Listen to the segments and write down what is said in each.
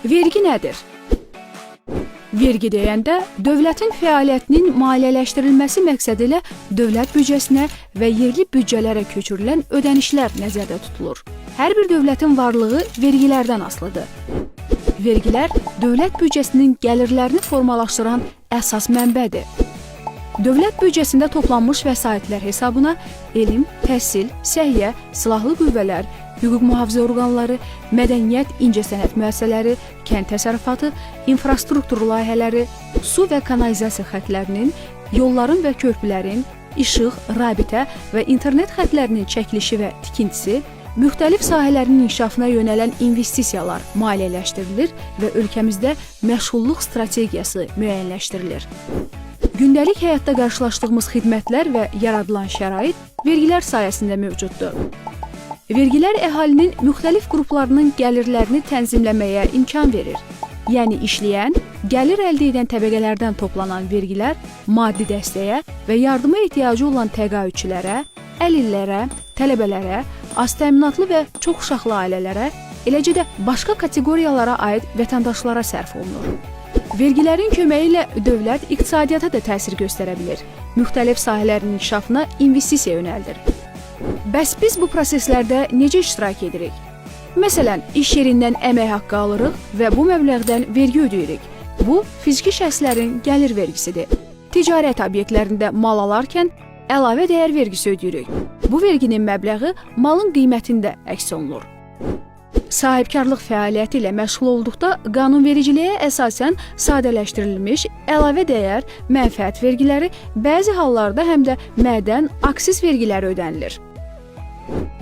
Vergi nədir? Vergi deyəndə, dövlətin fəaliyyətinin maliyyələşdirilməsi məqsədilə dövlət büdcəsinə və yerli büdcələrə köçürülən ödənişlər nəzərdə tutulur. Hər bir dövlətin varlığı vergilərdən asılıdır. Vergilər dövlət büdcəsinin gəlirlərini formalaşdıran əsas mənbədir. Dövlət büdcəsində toplanmış vəsaitlər hesabına elm, təhsil, səhiyyə, silahlı qüvvələr, hüquq mühafizə orqanları, mədəniyyət, incəsənət müəssisələri, kənd təsərrüfatı, infrastruktur layihələri, su və kanalizasiya xəttlərinin, yolların və körpülərin, işıq, rabitə və internet xəttlərinin çəkilişi və tikintisi, müxtəlif sahələrin inkişafına yönələn investisiyalar maliyyələşdirilir və ölkəmizdə məşğulluq strategiyası müəyyənləşdirilir. Gündəlik həyatda qarşılaşdığımız xidmətlər və yaradılan şərait vergilər sayəsində mövcuddur. Vergilər əhalinin müxtəlif qruplarının gəlirlərini tənzimləməyə imkan verir. Yəni işləyən, gəlir əldə edən təbəqələrdən toplanan vergilər maddi dəstəyə və yardıma ehtiyacı olan təqaüdçülərə, əlillərə, tələbələrə, az təminatlı və çox uşaqlı ailələrə, eləcə də başqa kateqoriyalara aid vətəndaşlara sərf olunur. Vergilərin köməyi ilə dövlət iqtisadiyyata da təsir göstərə bilir. Müxtəlif sahələrin inkişafına investisiya yönəldir. Bəs biz bu proseslərdə necə iştirak edirik? Məsələn, iş yerindən əmək haqqı alırıq və bu məbləğdən vergi ödəyirik. Bu, fiziki şəxslərin gəlir vergisidir. Ticarət obyektlərində mal alarkən əlavə dəyər vergisi ödəyirik. Bu verginin məbləği malın qiymətində əks olunur. Sahibkarlıq fəaliyyəti ilə məşğul olduqda qanunvericiliyə əsasən sadələşdirilmiş əlavə dəyər, mənfəət vergiləri, bəzi hallarda həm də mədən, aksiz vergiləri ödənilir.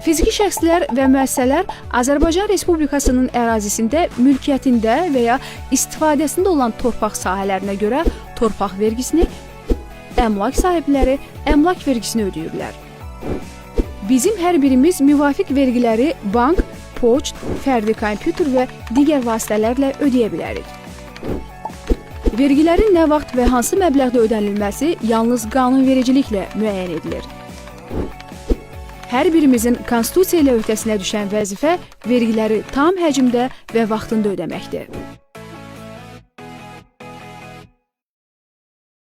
Fiziki şəxslər və müəssisələr Azərbaycan Respublikasının ərazisində, mülkiyyətində və ya istifadəsində olan torpaq sahələrinə görə torpaq vergisini, əmlak sahibləri əmlak vergisini ödəyirlər. Bizim hər birimiz müvafiq vergiləri bank, poçt, fərdi kompüter və digər vasitələrlə ödəyə bilərik. Vergilərin nə vaxt və hansı məbləğdə ödənilməsi yalnız qanunvericiliklə müəyyən edilir. Hər birimizin konstitusiya ilə öhdəsinə düşən vəzifə vergiləri tam həcmdə və vaxtında ödəməkdir.